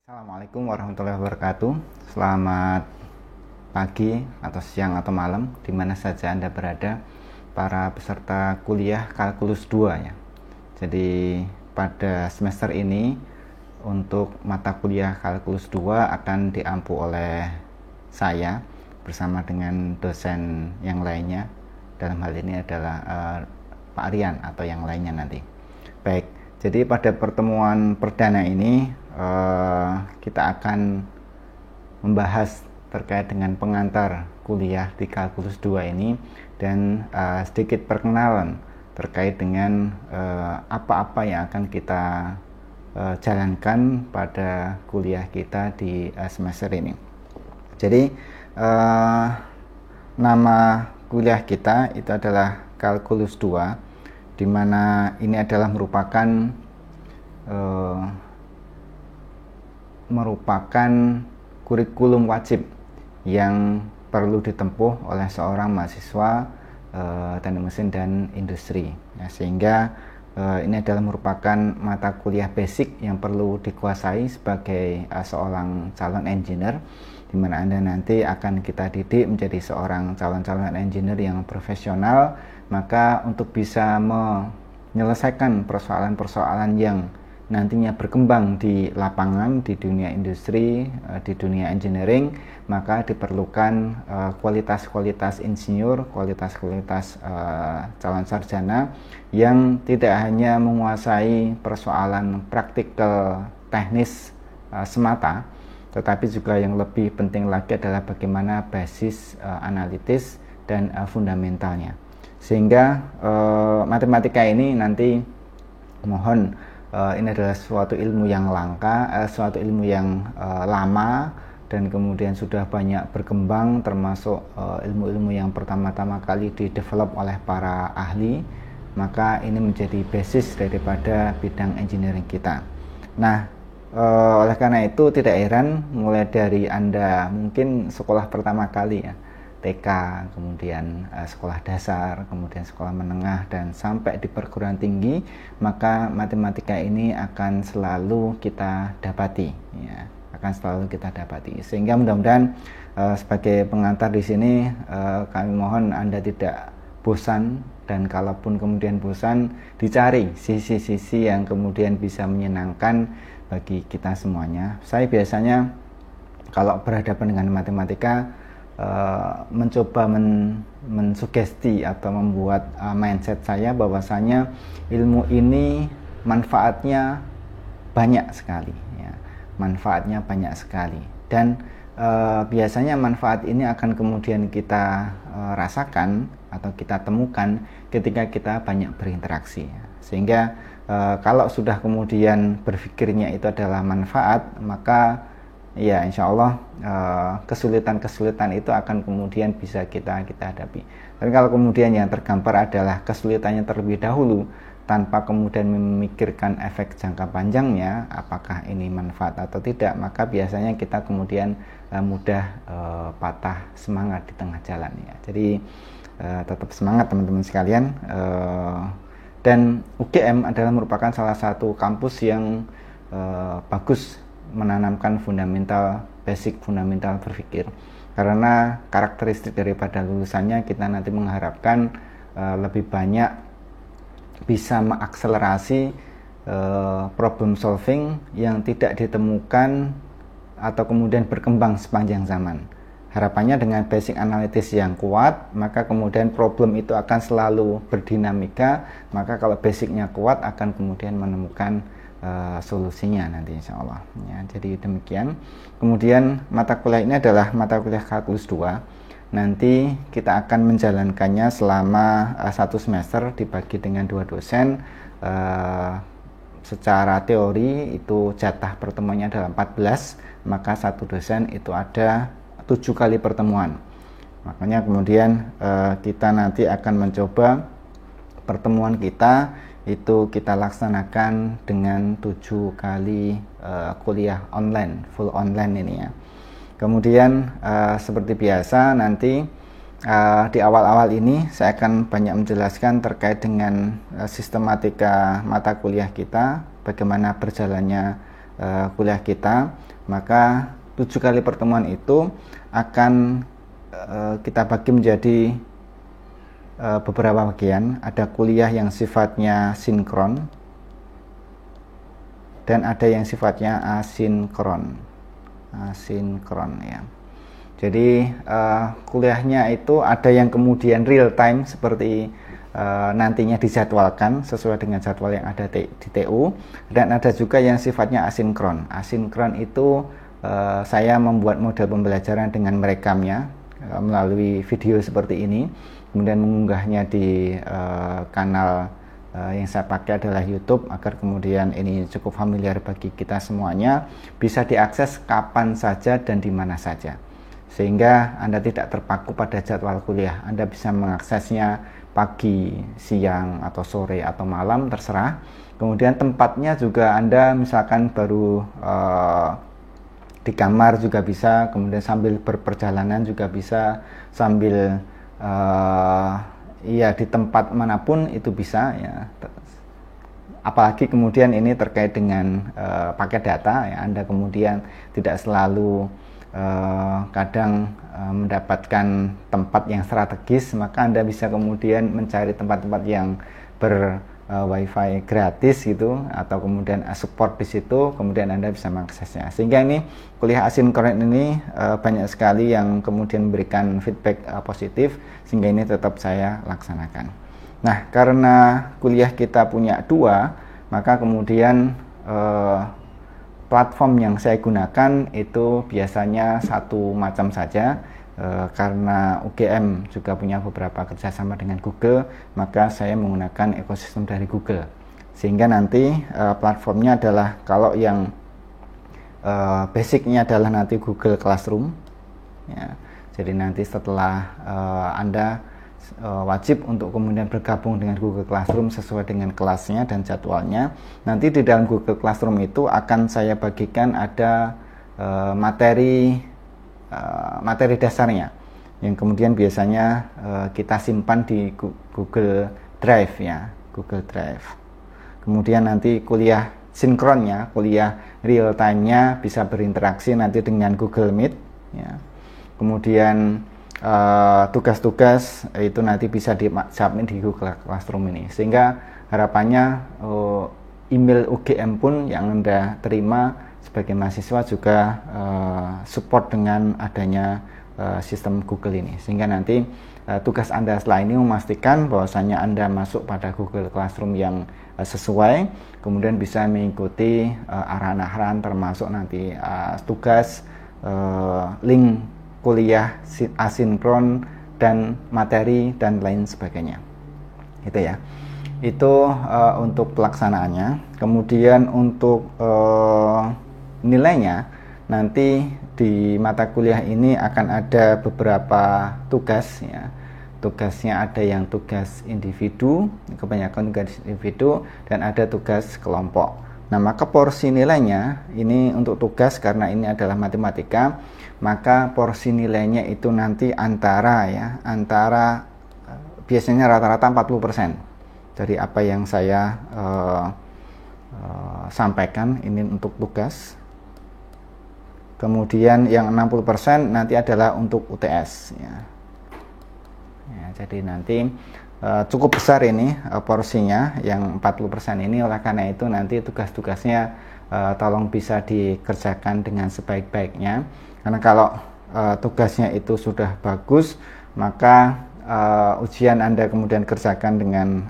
Assalamualaikum warahmatullahi wabarakatuh. Selamat pagi atau siang atau malam di mana saja Anda berada, para peserta kuliah Kalkulus 2 ya. Jadi pada semester ini untuk mata kuliah Kalkulus 2 akan diampu oleh saya bersama dengan dosen yang lainnya. Dalam hal ini adalah Pak Rian atau yang lainnya nanti. Baik, jadi pada pertemuan perdana ini kita akan membahas terkait dengan pengantar kuliah di Kalkulus 2 ini dan sedikit perkenalan terkait dengan apa-apa yang akan kita jalankan pada kuliah kita di semester ini. Jadi nama kuliah kita itu adalah Kalkulus 2, di mana ini adalah merupakan kurikulum wajib yang perlu ditempuh oleh seorang mahasiswa teknik mesin dan industri ya, sehingga ini adalah merupakan mata kuliah basic yang perlu dikuasai sebagai seorang calon engineer, di mana Anda nanti akan kita didik menjadi seorang calon engineer yang profesional. Maka untuk bisa menyelesaikan persoalan-persoalan yang nantinya berkembang di lapangan, di dunia industri, di dunia engineering, maka diperlukan kualitas-kualitas insinyur, kualitas-kualitas calon sarjana yang tidak hanya menguasai persoalan praktikal teknis semata, tetapi juga yang lebih penting lagi adalah bagaimana basis analitis dan fundamentalnya. Sehingga matematika ini nanti mohon ini adalah suatu ilmu yang langka, suatu ilmu yang lama dan kemudian sudah banyak berkembang, termasuk ilmu-ilmu yang pertama-tama kali didevelop oleh para ahli. Maka ini menjadi basis daripada bidang engineering kita. Nah, oleh karena itu tidak heran mulai dari Anda mungkin sekolah pertama kali ya, TK, kemudian sekolah dasar, kemudian sekolah menengah, dan sampai di perguruan tinggi, maka matematika ini akan selalu kita dapati ya, sehingga mudah-mudahan sebagai pengantar di sini kami mohon Anda tidak bosan, dan kalaupun kemudian bosan, dicari sisi-sisi yang kemudian bisa menyenangkan bagi kita semuanya. Saya biasanya kalau berhadapan dengan matematika mencoba mensugesti atau membuat mindset saya bahwasanya ilmu ini manfaatnya banyak sekali ya. Manfaatnya banyak sekali, dan biasanya manfaat ini akan kemudian kita rasakan atau kita temukan ketika kita banyak berinteraksi ya. Sehingga kalau sudah kemudian berpikirnya itu adalah manfaat, maka ya insya Allah kesulitan-kesulitan itu akan kemudian bisa kita hadapi. Tapi kalau kemudian yang tergambar adalah kesulitannya terlebih dahulu tanpa kemudian memikirkan efek jangka panjangnya, apakah ini manfaat atau tidak, maka biasanya kita kemudian mudah patah semangat di tengah jalan ya. Jadi tetap semangat teman-teman sekalian. Dan UGM adalah merupakan salah satu kampus yang bagus menanamkan basic fundamental berpikir, karena karakteristik daripada lulusannya kita nanti mengharapkan lebih banyak bisa mengakselerasi problem solving yang tidak ditemukan atau kemudian berkembang sepanjang zaman. Harapannya dengan basic analitis yang kuat, maka kemudian problem itu akan selalu berdinamika, maka kalau basicnya kuat akan kemudian menemukan solusinya nanti insya Allah ya. Jadi demikian. Kemudian mata kuliah ini adalah mata kuliah Kalkulus 2. Nanti kita akan menjalankannya selama 1 semester dibagi dengan 2 dosen. Secara teori itu jatah pertemuannya adalah 14, maka 1 dosen itu ada 7 kali pertemuan. Makanya kemudian kita nanti akan mencoba pertemuan kita itu kita laksanakan dengan 7 kali kuliah online, full online ini ya. Kemudian seperti biasa nanti di awal-awal ini saya akan banyak menjelaskan terkait dengan sistematika mata kuliah kita, bagaimana berjalannya kuliah kita, maka 7 kali pertemuan itu akan kita bagi menjadi beberapa bagian. Ada kuliah yang sifatnya sinkron dan ada yang sifatnya asinkron ya. Jadi kuliahnya itu ada yang kemudian real time seperti nantinya dijadwalkan sesuai dengan jadwal yang ada di TU, dan ada juga yang sifatnya asinkron. Asinkron itu saya membuat model pembelajaran dengan merekamnya melalui video seperti ini, kemudian mengunggahnya di kanal yang saya pakai adalah YouTube, agar kemudian ini cukup familiar bagi kita semuanya, bisa diakses kapan saja dan di mana saja, sehingga Anda tidak terpaku pada jadwal kuliah. Anda bisa mengaksesnya pagi, siang, atau sore, atau malam, terserah. Kemudian tempatnya juga Anda misalkan baru di kamar juga bisa, kemudian sambil berperjalanan juga bisa, sambil di tempat manapun itu bisa ya. Apalagi kemudian ini terkait dengan paket data ya, Anda kemudian tidak selalu kadang mendapatkan tempat yang strategis, maka Anda bisa kemudian mencari tempat-tempat yang wifi gratis gitu, atau kemudian support di situ, kemudian Anda bisa mengaksesnya. Sehingga ini kuliah asinkron ini banyak sekali yang kemudian memberikan feedback positif, sehingga ini tetap saya laksanakan. Nah, karena kuliah kita punya 2, maka kemudian platform yang saya gunakan itu biasanya satu macam saja. Karena UGM juga punya beberapa kerjasama dengan Google, maka saya menggunakan ekosistem dari Google, sehingga nanti platformnya adalah, kalau yang basicnya adalah nanti Google Classroom ya. Jadi nanti setelah Anda wajib untuk kemudian bergabung dengan Google Classroom sesuai dengan kelasnya dan jadwalnya. Nanti di dalam Google Classroom itu akan saya bagikan ada materi dasarnya yang kemudian biasanya kita simpan di Google Drive ya, Google Drive. Kemudian nanti kuliah sinkronnya, kuliah real time-nya bisa berinteraksi nanti dengan Google Meet ya. Kemudian tugas-tugas itu nanti bisa di-submit di Google Classroom ini, sehingga harapannya email UGM pun yang Anda terima sebagai mahasiswa juga support dengan adanya sistem Google ini, sehingga nanti tugas Anda setelah ini memastikan bahwasanya Anda masuk pada Google Classroom yang sesuai, kemudian bisa mengikuti arahan-arahan termasuk nanti tugas, link kuliah asinkron dan materi dan lain sebagainya. Itu ya. Itu untuk pelaksanaannya. Kemudian untuk nilainya, nanti di mata kuliah ini akan ada beberapa tugas ya. Tugasnya ada yang tugas individu, kebanyakan tugas individu, dan ada tugas kelompok. Nah, maka porsi nilainya ini untuk tugas, karena ini adalah matematika, maka porsi nilainya itu nanti antara biasanya rata-rata 40% dari apa yang saya sampaikan ini untuk tugas. Kemudian yang 60% nanti adalah untuk UTS ya. Jadi nanti cukup besar ini porsinya yang 40% ini. Oleh karena itu nanti tugas-tugasnya tolong bisa dikerjakan dengan sebaik-baiknya, karena kalau tugasnya itu sudah bagus, maka ujian Anda kemudian kerjakan dengan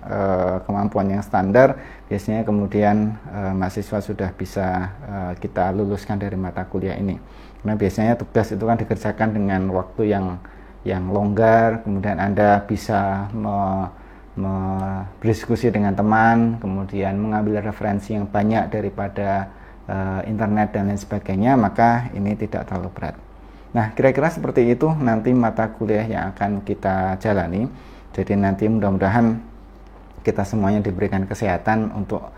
kemampuan yang standar, biasanya kemudian mahasiswa sudah bisa kita luluskan dari mata kuliah ini. Karena biasanya tugas itu kan dikerjakan dengan waktu yang longgar, kemudian Anda bisa berdiskusi dengan teman, kemudian mengambil referensi yang banyak daripada internet dan lain sebagainya, maka ini tidak terlalu berat. Nah, kira-kira seperti itu nanti mata kuliah yang akan kita jalani. Jadi nanti mudah-mudahan kita semuanya diberikan kesehatan untuk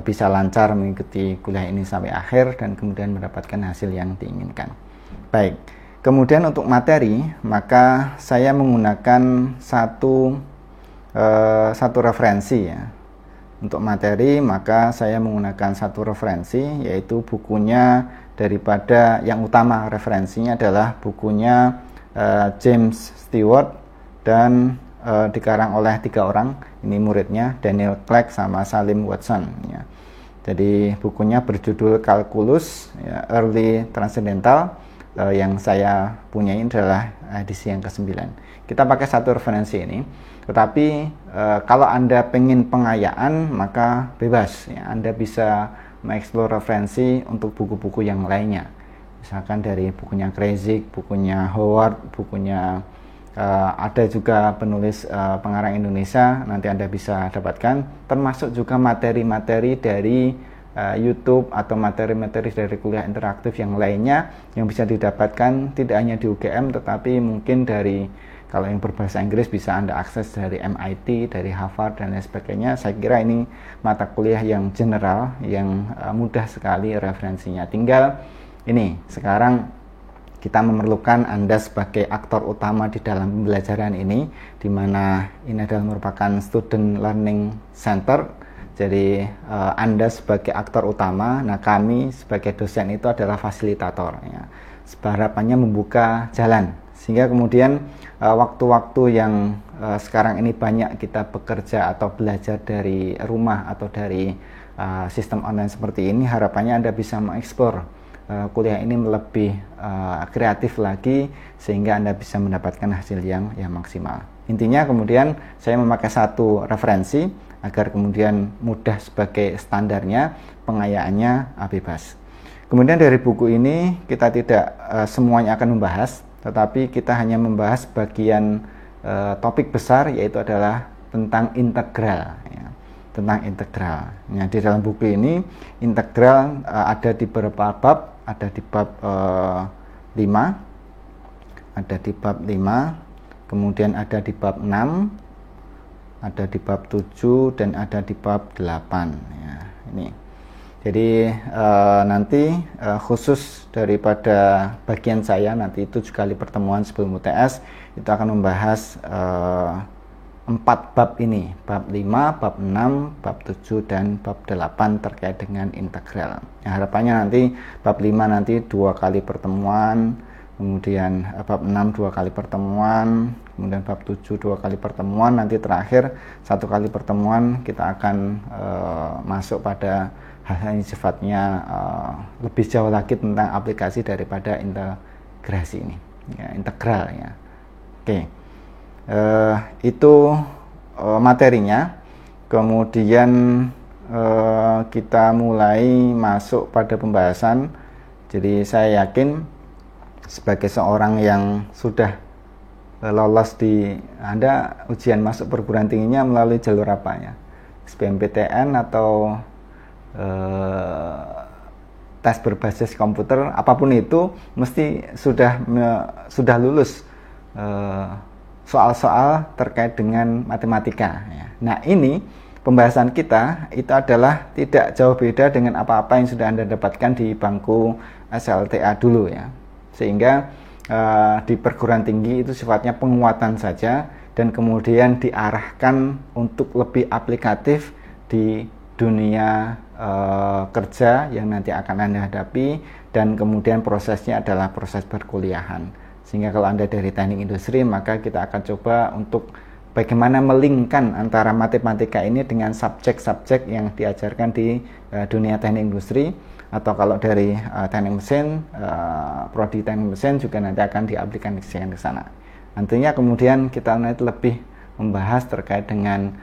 bisa lancar mengikuti kuliah ini sampai akhir dan kemudian mendapatkan hasil yang diinginkan. Baik. Kemudian untuk materi, maka saya menggunakan satu referensi ya. untuk materi, maka saya menggunakan satu referensi, yaitu bukunya daripada yang utama referensinya adalah bukunya James Stewart dan dikarang oleh 3 orang, ini muridnya, Daniel Clegg sama Salim Watson ya. Jadi bukunya berjudul Calculus ya, Early Transcendental. Yang saya punya ini adalah edisi yang ke-9. Kita pakai satu referensi ini, tetapi kalau Anda pengen pengayaan maka bebas ya. Anda bisa mengeksplor referensi untuk buku-buku yang lainnya, misalkan dari bukunya Kreyszig, bukunya Howard, bukunya ada juga penulis pengarang Indonesia, nanti Anda bisa dapatkan, termasuk juga materi-materi dari YouTube atau materi-materi dari kuliah interaktif yang lainnya yang bisa didapatkan tidak hanya di UGM, tetapi mungkin dari, kalau yang berbahasa Inggris bisa Anda akses dari MIT, dari Harvard dan lain sebagainya. Saya kira ini mata kuliah yang general, yang mudah sekali referensinya. Tinggal ini, sekarang kita memerlukan Anda sebagai aktor utama di dalam pembelajaran ini, di mana ini adalah merupakan student learning center. Jadi Anda sebagai aktor utama, nah kami sebagai dosen itu adalah fasilitator ya. Harapannya membuka jalan, sehingga kemudian waktu-waktu yang sekarang ini banyak kita bekerja atau belajar dari rumah atau dari sistem online seperti ini, harapannya Anda bisa mengeksplor kuliah ini lebih kreatif lagi, sehingga Anda bisa mendapatkan hasil yang maksimal. Intinya kemudian saya memakai satu referensi agar kemudian mudah sebagai standarnya, pengayaannya bebas. Kemudian dari buku ini kita tidak semuanya akan membahas, tetapi kita hanya membahas bagian topik besar, yaitu adalah tentang integral ya. Tentang integral. Nah, di dalam buku ini integral ada di beberapa bab, ada di bab 5, ada di bab 5, kemudian ada di bab 6, ada di bab 7 dan ada di bab 8 ya, ini. Jadi nanti khusus daripada bagian saya nanti 7 kali pertemuan sebelum UTS itu akan membahas 4 bab ini, bab 5, bab 6, bab 7 dan bab 8 terkait dengan integral. Nah, harapannya nanti bab 5 nanti 2 kali pertemuan, kemudian bab 6 2 kali pertemuan, kemudian bab 7 2 kali pertemuan, nanti terakhir 1 kali pertemuan kita akan masuk pada hal-hal yang sifatnya lebih jauh lagi tentang aplikasi daripada integrasi ini ya, integral ya. Oke, itu materinya. Kemudian kita mulai masuk pada pembahasan. Jadi saya yakin sebagai seorang yang sudah lolos di Anda ujian masuk perguruan tingginya melalui jalur apa ya, SBMPTN atau tes berbasis komputer, apapun itu mesti sudah lulus soal-soal terkait dengan matematika ya. Nah, ini pembahasan kita itu adalah tidak jauh beda dengan apa-apa yang sudah Anda dapatkan di bangku SLTA dulu ya. Sehingga di perguruan tinggi itu sifatnya penguatan saja, dan kemudian diarahkan untuk lebih aplikatif di dunia kerja yang nanti akan Anda hadapi, dan kemudian prosesnya adalah proses perkuliahan. Sehingga kalau Anda dari teknik industri, maka kita akan coba untuk bagaimana melingkan antara matematika ini dengan subjek-subjek yang diajarkan di dunia teknik industri. Atau kalau dari teknik mesin, prodi teknik mesin juga nanti akan diaplikasikan ke sana. Nantinya kemudian kita nanti lebih membahas terkait dengan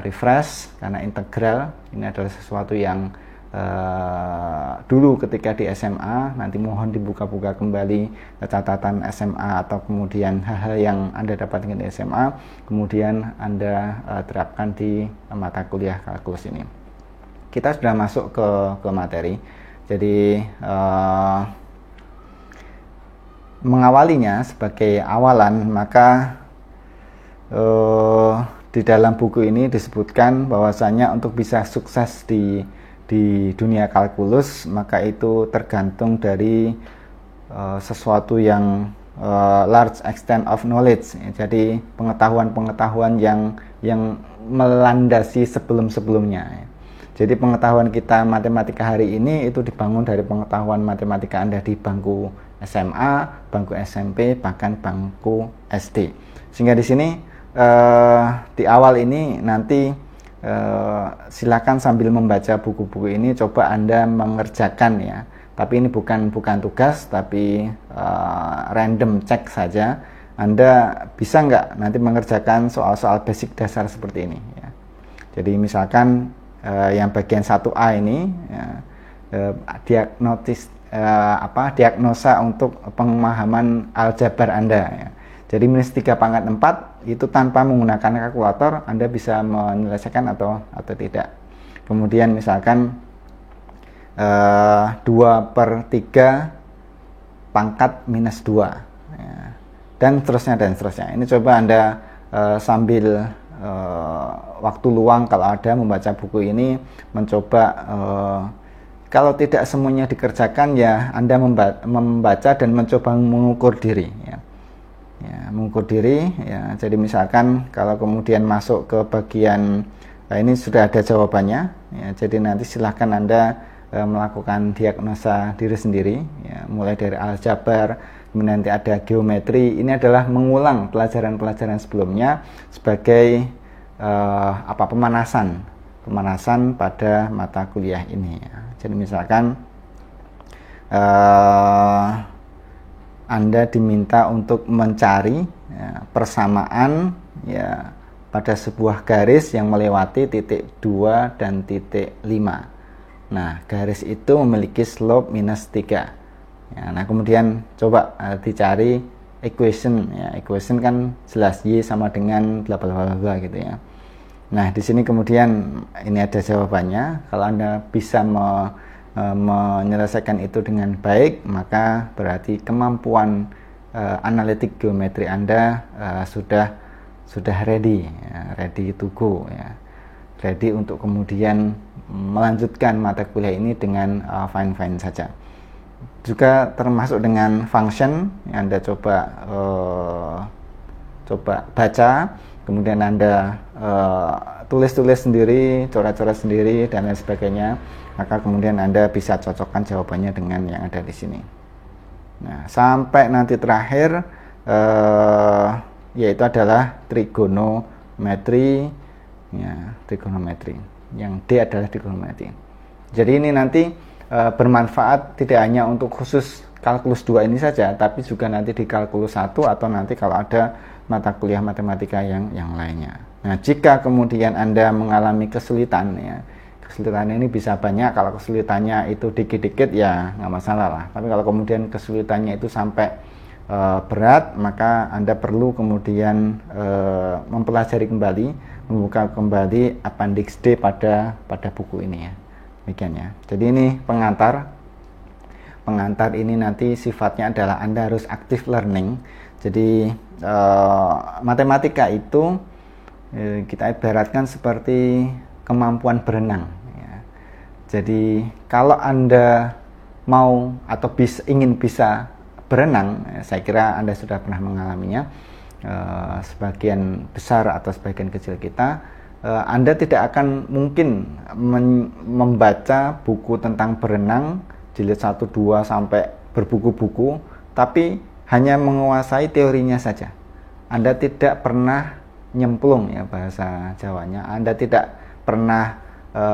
refresh, karena integral ini adalah sesuatu yang dulu ketika di SMA, nanti mohon dibuka-buka kembali catatan SMA atau kemudian hal-hal yang Anda dapatkan di SMA, kemudian Anda terapkan di mata kuliah kalkulus ini. Kita sudah masuk ke materi. Jadi mengawalinya sebagai awalan, maka di dalam buku ini disebutkan bahwasanya untuk bisa sukses di dunia kalkulus, maka itu tergantung dari sesuatu yang large extent of knowledge, ya. Jadi pengetahuan-pengetahuan yang melandasi sebelum-sebelumnya, ya. Jadi pengetahuan kita matematika hari ini itu dibangun dari pengetahuan matematika Anda di bangku SMA, bangku SMP, bahkan bangku SD. Sehingga di sini di awal ini nanti silakan sambil membaca buku-buku ini coba Anda mengerjakan, ya. Tapi ini bukan tugas, tapi random check saja. Anda bisa nggak nanti mengerjakan soal-soal basic dasar seperti ini, ya. Jadi misalkan yang bagian 1A ini, ya, diagnosa untuk pemahaman aljabar Anda, ya. Jadi minus 3 pangkat 4 itu tanpa menggunakan kalkulator Anda bisa menyelesaikan atau tidak. Kemudian misalkan 2/3 pangkat minus 2, ya. Dan seterusnya. Ini coba Anda sambil waktu luang kalau ada membaca buku ini, mencoba kalau tidak semuanya dikerjakan, ya Anda membaca dan mencoba mengukur diri, ya. Mengukur diri, ya. Jadi misalkan kalau kemudian masuk ke bagian ini sudah ada jawabannya, ya. Jadi nanti silahkan Anda melakukan diagnosa diri sendiri, ya. Mulai dari aljabar, kemudian nanti ada geometri. Ini adalah mengulang pelajaran-pelajaran sebelumnya sebagai pemanasan pada mata kuliah ini, ya. Jadi misalkan Anda diminta untuk mencari, ya, persamaan, ya, pada sebuah garis yang melewati titik 2 dan titik 5. Nah, garis itu memiliki slope minus 3. Ya, nah, kemudian coba dicari equation, ya. Equation kan jelas Y sama dengan bla bla bla gitu, ya. Nah, di sini kemudian ini ada jawabannya. Kalau Anda bisa menyelesaikan itu dengan baik, maka berarti kemampuan analitik geometri Anda sudah ready, ya, ready to go, ya. Ready untuk kemudian melanjutkan mata kuliah ini dengan fine-fine saja. Juga termasuk dengan function yang Anda coba baca, kemudian Anda tulis-tulis sendiri, coret-coret sendiri dan lain sebagainya, maka kemudian Anda bisa cocokkan jawabannya dengan yang ada di sini. Nah, sampai nanti terakhir yaitu adalah trigonometri, ya, trigonometri. Yang D adalah trigonometri. Jadi ini nanti bermanfaat tidak hanya untuk khusus kalkulus 2 ini saja, tapi juga nanti di kalkulus 1 atau nanti kalau ada mata kuliah matematika yang lainnya. Nah, jika kemudian Anda mengalami kesulitan, ya, kesulitannya ini bisa banyak. Kalau kesulitannya itu dikit-dikit, ya nggak masalah lah. Tapi kalau kemudian kesulitannya itu sampai berat, maka Anda perlu kemudian mempelajari kembali, membuka kembali appendix D pada buku ini, ya. Demikian, ya. Jadi ini pengantar ini nanti sifatnya adalah Anda harus active learning. Jadi matematika itu kita ibaratkan seperti kemampuan berenang, ya. Jadi kalau Anda mau atau ingin bisa berenang, saya kira Anda sudah pernah mengalaminya. Sebagian besar atau sebagian kecil kita, Anda tidak akan mungkin membaca buku tentang berenang jilid 1, 2 sampai berbuku-buku, tapi hanya menguasai teorinya saja. Anda tidak pernah nyemplung, ya, bahasa Jawanya. Anda tidak pernah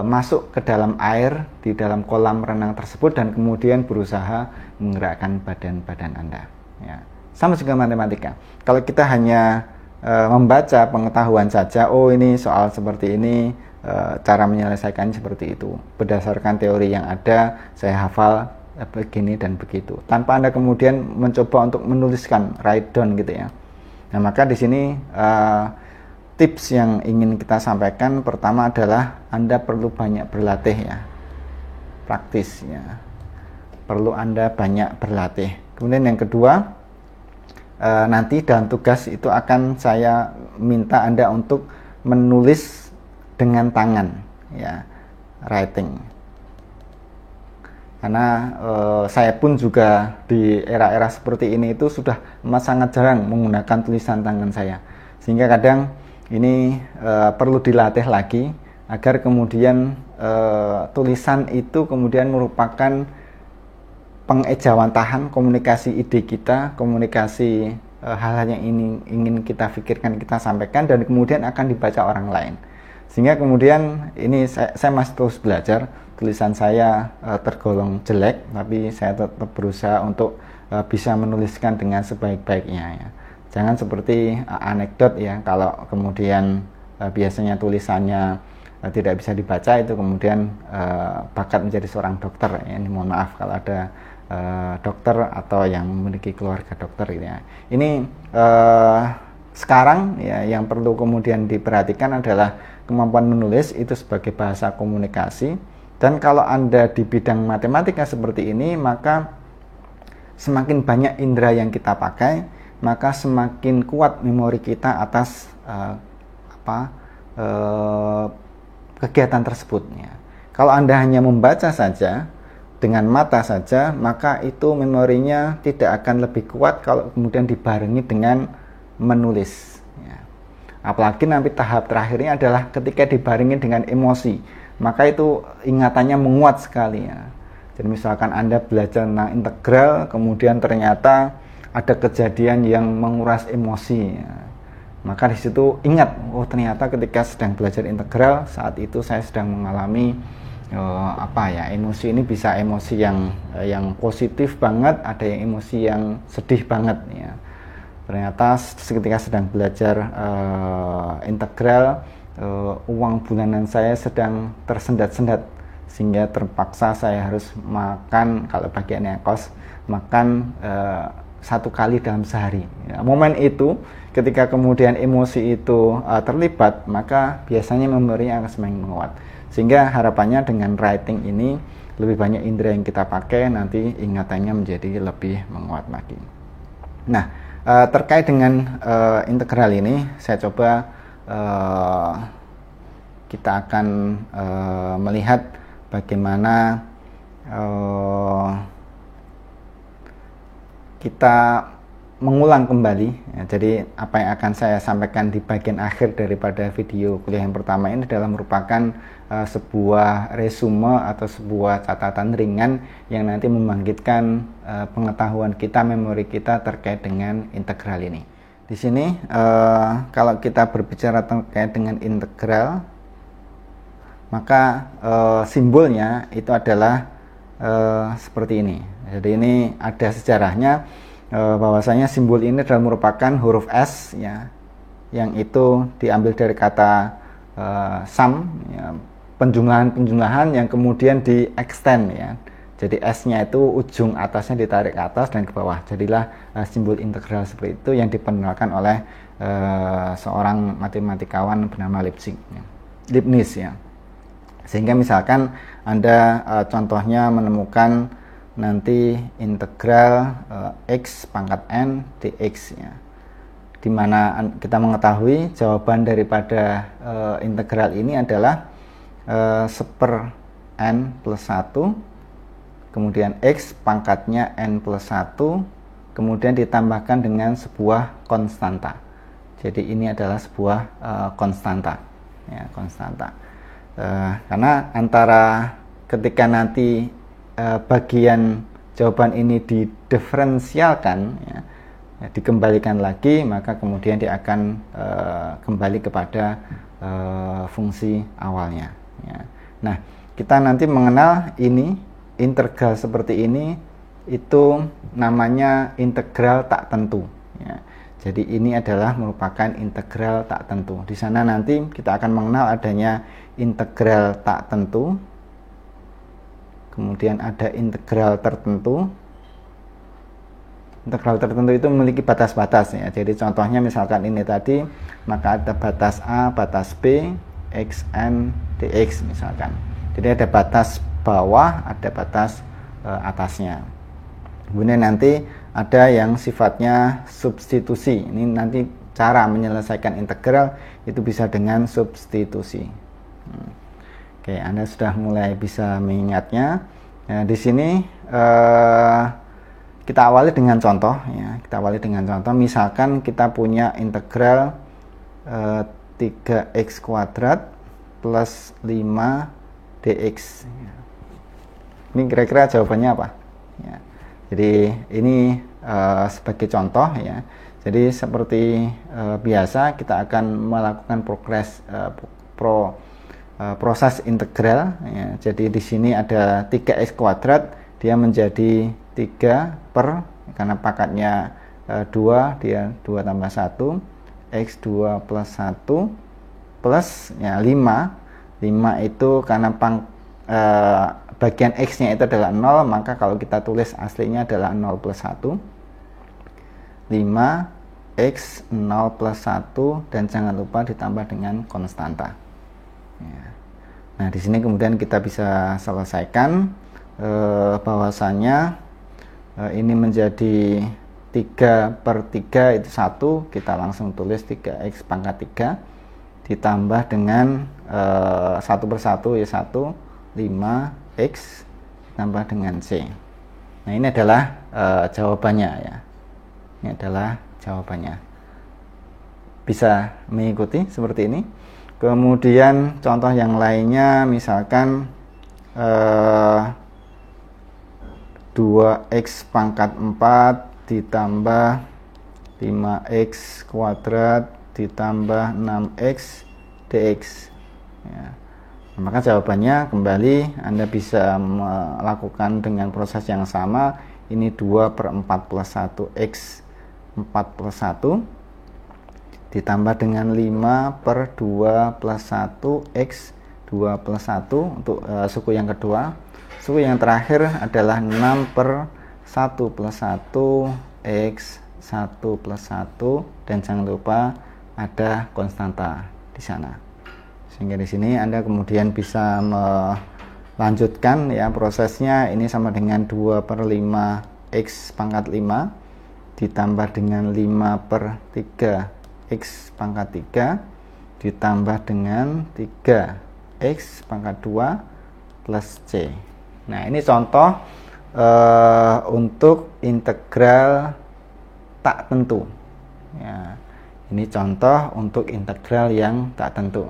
masuk ke dalam air di dalam kolam renang tersebut dan kemudian berusaha menggerakkan badan Anda, ya. Sama juga matematika. Kalau kita hanya membaca pengetahuan saja, oh ini soal seperti ini, cara menyelesaikannya seperti itu, berdasarkan teori yang ada, saya hafal begini dan begitu, tanpa Anda kemudian mencoba untuk menuliskan, write down gitu, ya. Nah, maka di sini tips yang ingin kita sampaikan pertama adalah Anda perlu banyak berlatih, ya, praktis, ya. Perlu Anda banyak berlatih. Kemudian yang kedua, nanti dalam tugas itu akan saya minta Anda untuk menulis dengan tangan, ya, writing. Karena saya pun juga di era-era seperti ini itu sudah sangat jarang menggunakan tulisan tangan saya, sehingga kadang ini perlu dilatih lagi agar kemudian tulisan itu kemudian merupakan pengejawantahan komunikasi ide kita, komunikasi hal-hal yang ingin kita pikirkan, kita sampaikan, dan kemudian akan dibaca orang lain. Sehingga kemudian ini saya masih terus belajar. Tulisan saya tergolong jelek, tapi saya tetap berusaha untuk bisa menuliskan dengan sebaik-baiknya ya. Jangan seperti anekdot ya, kalau kemudian biasanya tulisannya tidak bisa dibaca, itu kemudian bakat menjadi seorang dokter ya. Ini mohon maaf kalau ada dokter atau yang memiliki keluarga dokter gitu ya. Ini sekarang ya yang perlu kemudian diperhatikan adalah kemampuan menulis itu sebagai bahasa komunikasi. Dan kalau Anda di bidang matematika seperti ini, maka semakin banyak indera yang kita pakai, maka semakin kuat memori kita atas kegiatan tersebutnya. Kalau Anda hanya membaca saja dengan mata saja, maka itu memorinya tidak akan lebih kuat kalau kemudian dibarengi dengan menulis ya. Apalagi nanti tahap terakhirnya adalah ketika dibarengi dengan emosi, maka itu ingatannya menguat sekali ya. Jadi misalkan Anda belajar tentang integral, kemudian ternyata ada kejadian yang menguras emosi ya. Maka di situ ingat, oh ternyata ketika sedang belajar integral, saat itu saya sedang mengalami emosi ini bisa emosi yang positif banget, ada yang emosi yang sedih banget ya. Ternyata ketika sedang belajar integral, uang bulanan saya sedang tersendat-sendat, sehingga terpaksa saya harus makan, kalau bagiannya kos, makan 1 kali dalam sehari ya. Momen itu ketika kemudian emosi itu terlibat, maka biasanya memorinya akan semakin menguat. Sehingga harapannya dengan writing ini lebih banyak indera yang kita pakai, nanti ingatannya menjadi lebih menguat lagi. Nah, terkait dengan integral ini, saya coba kita akan melihat bagaimana kita mengulang kembali ya. Jadi apa yang akan saya sampaikan di bagian akhir daripada video kuliah yang pertama ini adalah merupakan sebuah resume atau sebuah catatan ringan yang nanti membangkitkan pengetahuan kita, memori kita terkait dengan integral ini. Di sini kalau kita berbicara terkait dengan integral, maka simbolnya itu adalah seperti ini. Jadi ini ada sejarahnya, bahwasanya simbol ini adalah merupakan huruf S ya, yang itu diambil dari kata sum ya, penjumlahan yang kemudian di extend ya. Jadi S-nya itu ujung atasnya ditarik ke atas dan ke bawah. Jadilah simbol integral seperti itu yang diperkenalkan oleh seorang matematikawan bernama Leibniz ya. Sehingga misalkan Anda contohnya menemukan nanti integral x pangkat n dx ya, di mana kita mengetahui jawaban daripada integral ini adalah 1/n plus 1, kemudian x pangkatnya n plus 1, kemudian ditambahkan dengan sebuah konstanta. Jadi ini adalah sebuah konstanta ya, konstanta. Karena antara ketika nanti bagian jawaban ini didiferensialkan ya, dikembalikan lagi, maka kemudian dia akan kembali kepada fungsi awalnya ya. Nah, kita nanti mengenal ini integral seperti ini, itu namanya integral tak tentu ya. Jadi ini adalah merupakan integral tak tentu. Di sana nanti kita akan mengenal adanya integral tak tentu, kemudian ada integral tertentu. Integral tertentu itu memiliki batas-batas ya. Jadi contohnya misalkan ini tadi, maka ada batas A, batas B, xn dx misalkan. Jadi ada batas bawah, ada batas atasnya. Kemudian nanti ada yang sifatnya substitusi. Ini nanti cara menyelesaikan integral itu bisa dengan substitusi. Oke, Anda sudah mulai bisa mengingatnya. Nah, di sini kita awali dengan contoh ya. Kita awali dengan contoh, misalkan kita punya integral 3x kuadrat plus 5 dx. Ini kira-kira jawabannya apa? Ya. Jadi ini sebagai contoh ya. Jadi seperti biasa kita akan melakukan proses integral ya. Jadi di sini ada 3x kuadrat, dia menjadi 3 per, karena pangkatnya 2, dia 2 tambah 1, x 2 plus 1 plus ya 5 itu karena bagian x nya itu adalah 0, maka kalau kita tulis aslinya adalah 0 plus 1, 5 x 0 plus 1, dan jangan lupa ditambah dengan konstanta ya. Nah di sini kemudian kita bisa selesaikan bahwasanya ini menjadi 3 per 3 itu 1, kita langsung tulis 3x pangkat 3 ditambah dengan 1 per 1 ya 1, 5x ditambah dengan c. Nah ini adalah jawabannya ya. Ini adalah jawabannya. Bisa mengikuti seperti ini. Kemudian contoh yang lainnya, misalkan 2x pangkat 4 ditambah 5x kuadrat ditambah 6x dx ya. Maka jawabannya kembali Anda bisa melakukan dengan proses yang sama. Ini 2 per 4 plus 1 x 4 plus 1 ditambah dengan 5 per 2 plus 1 x 2 plus 1 untuk suku yang kedua. Suku yang terakhir adalah 6 per 1 plus 1 x 1 plus 1, dan jangan lupa ada konstanta di sana. Sehingga di sini Anda kemudian bisa melanjutkan ya prosesnya. Ini sama dengan 2 per 5 x pangkat 5 ditambah dengan 5 per 3 x pangkat 3 ditambah dengan 3 x pangkat 2 plus c. Nah ini contoh untuk integral tak tentu ya. Ini contoh untuk integral yang tak tentu,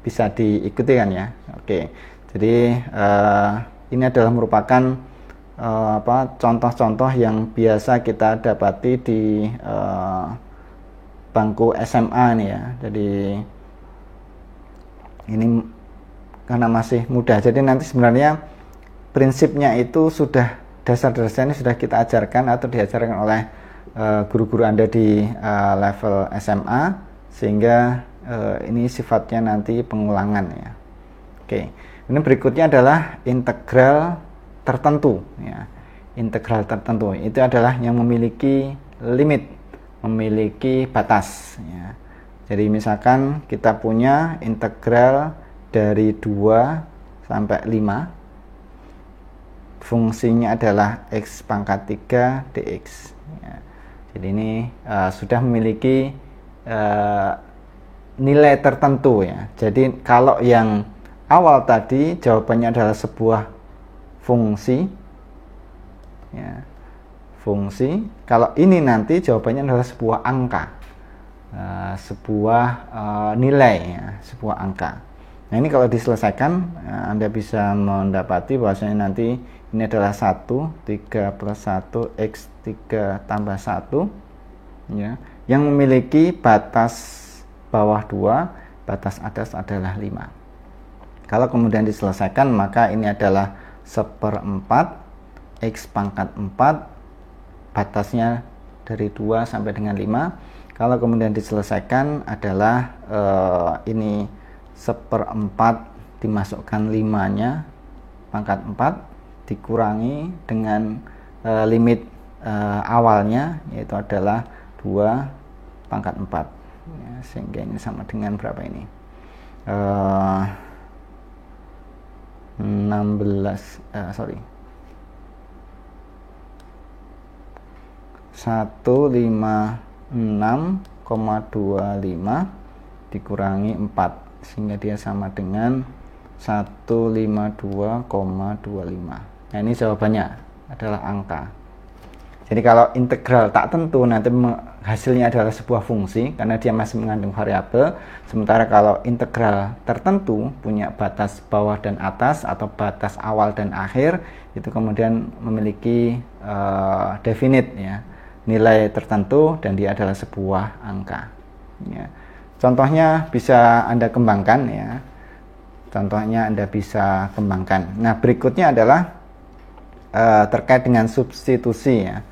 bisa diikuti kan ya. Oke, jadi ini adalah merupakan contoh-contoh yang biasa kita dapati di bangku SMA nih ya. Jadi ini karena masih muda, jadi nanti sebenarnya prinsipnya itu sudah, dasar-dasarnya sudah kita ajarkan atau diajarkan oleh guru-guru Anda di level SMA, sehingga ini sifatnya nanti pengulangan ya. Oke, ini berikutnya adalah integral tertentu ya. Integral tertentu itu adalah yang memiliki limit, memiliki batas ya. Jadi misalkan kita punya integral dari 2 sampai 5, fungsinya adalah x pangkat 3 dx ya. Jadi ini sudah memiliki nilai tertentu ya. Jadi kalau yang awal tadi jawabannya adalah sebuah fungsi ya, fungsi. Kalau ini nanti jawabannya adalah sebuah angka, sebuah nilai ya, sebuah angka. Nah ini kalau diselesaikan Anda bisa mendapati bahwasanya nanti ini adalah 1, 3 plus 1 x 3 tambah 1 ya, yang memiliki batas bawah 2, batas atas adalah 5. Kalau kemudian diselesaikan, maka ini adalah 1/4 x pangkat 4, batasnya dari 2 sampai dengan 5. Kalau kemudian diselesaikan adalah ini 1/4 dimasukkan 5-nya pangkat 4 dikurangi dengan limit awalnya, yaitu adalah 2 pangkat 4 ya, sehingga ini sama dengan berapa ini? 156,25 dikurangi 4, sehingga dia sama dengan 152,25. Nah, ini jawabannya adalah angka. Jadi kalau integral tak tentu nanti hasilnya adalah sebuah fungsi karena dia masih mengandung variabel. Sementara kalau integral tertentu punya batas bawah dan atas atau batas awal dan akhir, itu kemudian memiliki definite ya, nilai tertentu dan dia adalah sebuah angka. Ya. Contohnya bisa Anda kembangkan ya. Contohnya Anda bisa kembangkan. Nah, berikutnya adalah terkait dengan substitusi ya.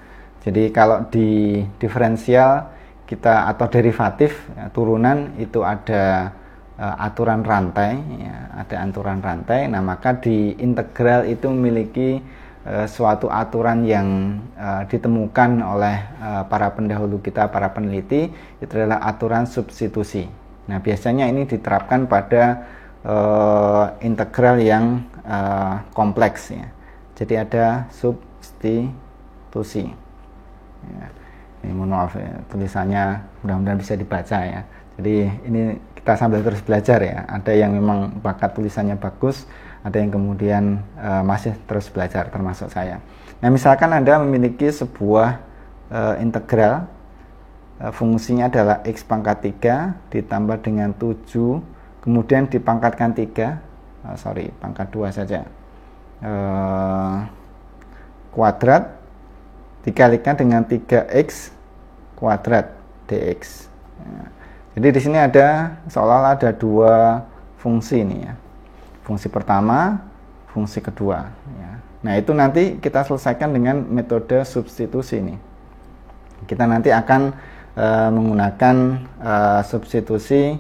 Jadi kalau di diferensial kita atau derivatif ya, turunan itu ada aturan rantai ya, ada aturan rantai. Nah, maka di integral itu memiliki suatu aturan yang ditemukan oleh para pendahulu kita, para peneliti, itu adalah aturan substitusi. Nah, biasanya ini diterapkan pada integral yang kompleks ya. Jadi ada substitusi. Ya, ini mohon maaf ya, tulisannya mudah-mudahan bisa dibaca ya. Jadi ini kita sambil terus belajar ya. Ada yang memang bakat tulisannya bagus, ada yang kemudian masih terus belajar termasuk saya. Nah, misalkan Anda memiliki sebuah integral, fungsinya adalah x pangkat 3 ditambah dengan 7, kemudian dipangkatkan 3, pangkat 2 saja, kuadrat dikalikan dengan 3x kuadrat dx. Ya. Jadi di sini ada seolah-olah ada dua fungsi ini ya. Fungsi pertama, fungsi kedua. Ya. Nah, itu nanti kita selesaikan dengan metode substitusi ini. Kita nanti akan menggunakan substitusi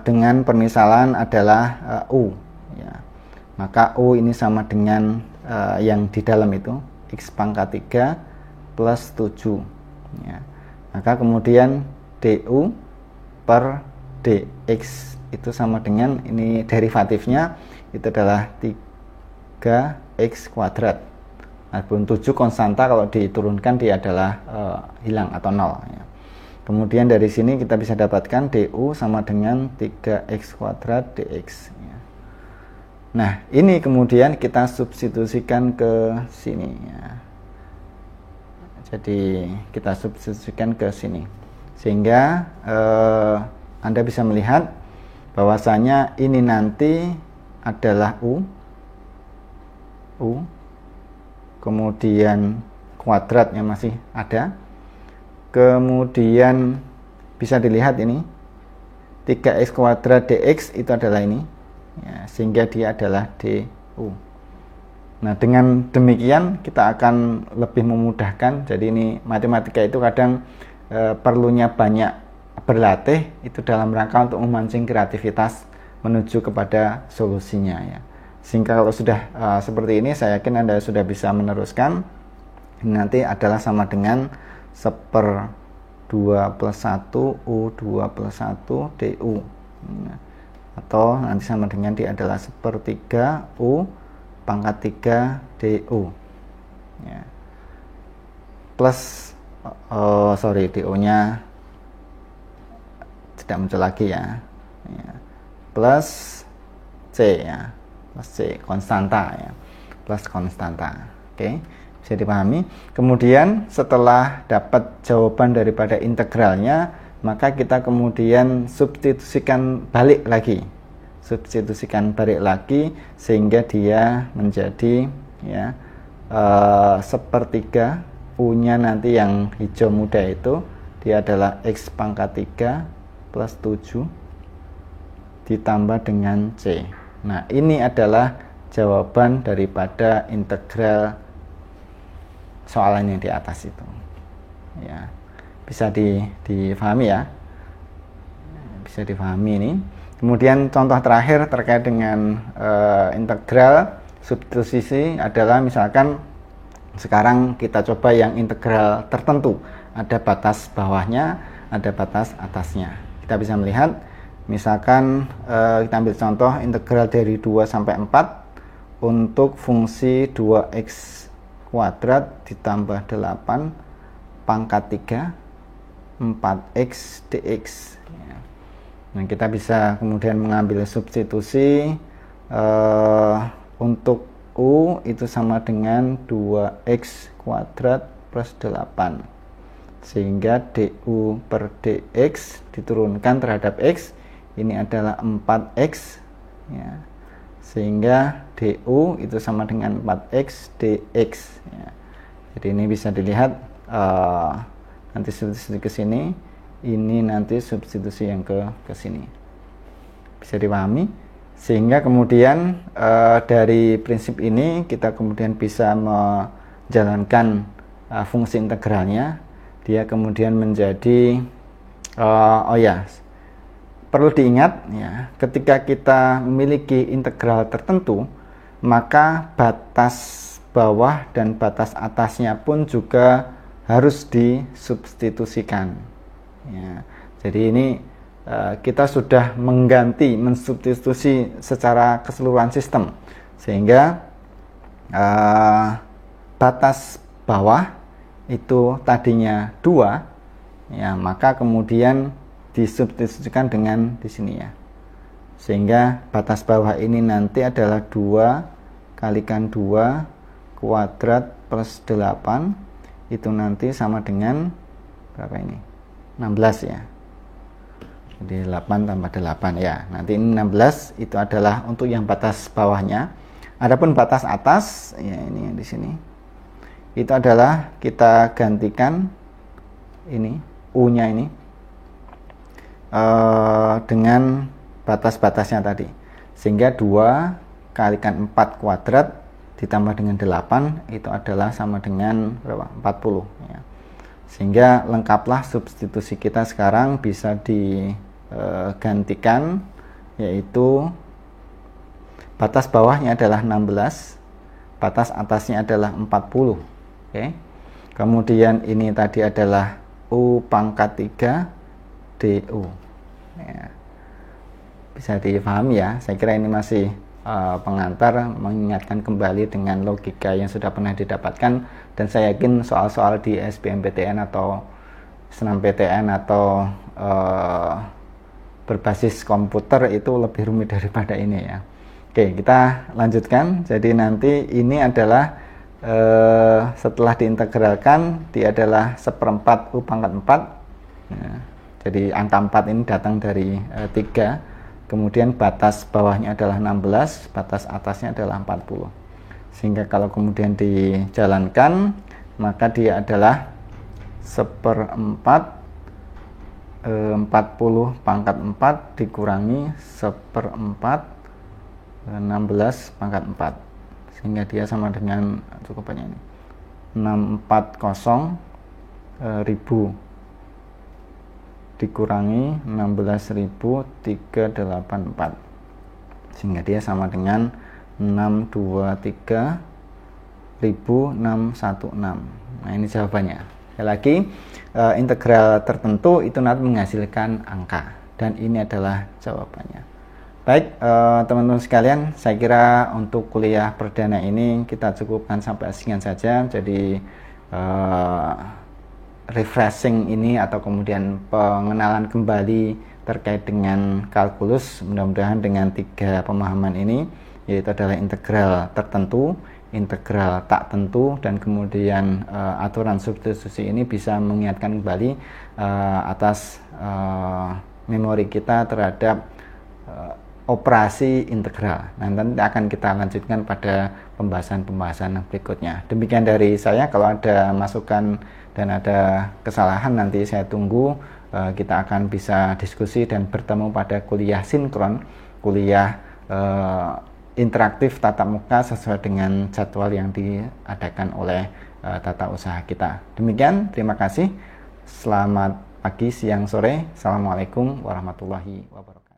dengan permisalan adalah u. Ya. Maka u ini sama dengan yang di dalam itu x pangkat 3 plus 7 ya. Maka kemudian du per dx itu sama dengan, ini derivatifnya itu adalah 3x kuadrat. Adapun 7 konstanta, kalau diturunkan dia adalah hilang atau 0 ya. Kemudian dari sini kita bisa dapatkan du sama dengan 3x kuadrat dx ya. Nah, ini kemudian kita substitusikan ke sini ya. Jadi kita substitusikan ke sini sehingga Anda bisa melihat bahwasanya ini nanti adalah u, kemudian kuadratnya masih ada, kemudian bisa dilihat ini 3x kuadrat dx itu adalah ini ya, sehingga dia adalah du. Nah, dengan demikian kita akan lebih memudahkan. Jadi ini matematika itu kadang perlunya banyak berlatih itu dalam rangka untuk memancing kreativitas menuju kepada solusinya ya. Sehingga kalau sudah seperti ini, saya yakin Anda sudah bisa meneruskan. Ini nanti adalah sama dengan 1/2 plus 1 U2 plus 1 DU. Nah, atau nanti sama dengan dia adalah 1/3 U pangkat 3 DU ya. Plus DU nya tidak muncul lagi ya, plus C ya, plus C konstanta ya, plus konstanta. Oke, bisa dipahami. Kemudian setelah dapat jawaban daripada integralnya, maka kita kemudian substitusikan balik lagi sehingga dia menjadi ya 1/3 U nya nanti yang hijau muda itu dia adalah x pangkat 3 plus 7 ditambah dengan C. Nah, ini adalah jawaban daripada integral soalan yang di atas itu ya. Bisa difahami ya, bisa difahami ini. Kemudian contoh terakhir terkait dengan integral substitusi adalah misalkan sekarang kita coba yang integral tertentu, ada batas bawahnya, ada batas atasnya. Kita bisa melihat misalkan kita ambil contoh integral dari 2 sampai 4 untuk fungsi 2x kuadrat ditambah 8 pangkat 3 4x dx ya. Nah, kita bisa kemudian mengambil substitusi untuk DU itu sama dengan 2X kuadrat plus 8. Sehingga DU per DX diturunkan terhadap X, ini adalah 4X. Ya. Sehingga DU itu sama dengan 4X DX. Ya. Jadi ini bisa dilihat nanti substitusi ke sini, ini nanti substitusi yang ke sini. Bisa dipahami? Sehingga kemudian dari prinsip ini kita kemudian bisa menjalankan fungsi integralnya. Dia kemudian menjadi perlu diingat ya, ketika kita memiliki integral tertentu, maka batas bawah dan batas atasnya pun juga harus disubstitusikan ya. Jadi ini kita sudah mensubstitusi secara keseluruhan sistem, sehingga batas bawah itu tadinya 2 ya, maka kemudian disubstitusikan dengan di sini ya, sehingga batas bawah ini nanti adalah 2 kalikan 2 kuadrat plus 8, itu nanti sama dengan berapa ini? 16 ya. Jadi 8 tambah 8 ya. Nanti ini 16 itu adalah untuk yang batas bawahnya. Adapun batas atas ya, ini di sini. Itu adalah kita gantikan ini U-nya ini dengan batas-batasnya tadi. Sehingga 2 kalikan 4 kuadrat ditambah dengan 8 itu adalah sama dengan berapa? 40 ya. Sehingga lengkaplah substitusi kita sekarang bisa digantikan, yaitu batas bawahnya adalah 16, batas atasnya adalah 40. Oke. Kemudian ini tadi adalah U pangkat 3 DU ya. Bisa dipahami ya, saya kira ini masih pengantar, mengingatkan kembali dengan logika yang sudah pernah didapatkan, dan saya yakin soal-soal di SBMPTN atau SNMPTN atau berbasis komputer itu lebih rumit daripada ini ya. Oke, kita lanjutkan. Jadi nanti ini adalah setelah diintegralkan, dia adalah 1/4 U pangkat 4 ya. Jadi angka 4 ini datang dari 3. Kemudian batas bawahnya adalah 16, batas atasnya adalah 40. Sehingga kalau kemudian dijalankan, maka dia adalah 1/4 40 pangkat 4 dikurangi 1/4 16 pangkat 4. Sehingga dia sama dengan, cukup banyak ini, 640.000 dikurangi 16.384, sehingga dia sama dengan 623.616. Nah, ini jawabannya. Sekali lagi, integral tertentu itu nanti menghasilkan angka, dan ini adalah jawabannya. Baik, teman-teman sekalian, saya kira untuk kuliah perdana ini kita cukupkan sampai sekian saja. Jadi refreshing ini atau kemudian pengenalan kembali terkait dengan kalkulus, mudah-mudahan dengan 3 pemahaman ini, yaitu adalah integral tertentu, integral tak tentu, dan kemudian aturan substitusi ini bisa mengingatkan kembali atas memori kita terhadap operasi integral. Nah, nanti akan kita lanjutkan pada pembahasan-pembahasan berikutnya. Demikian dari saya. Kalau ada masukan dan ada kesalahan, nanti saya tunggu. Kita akan bisa diskusi dan bertemu pada kuliah sinkron, kuliah interaktif tatap muka sesuai dengan jadwal yang diadakan oleh tata usaha kita. Demikian, terima kasih. Selamat pagi, siang, sore. Assalamualaikum warahmatullahi wabarakatuh.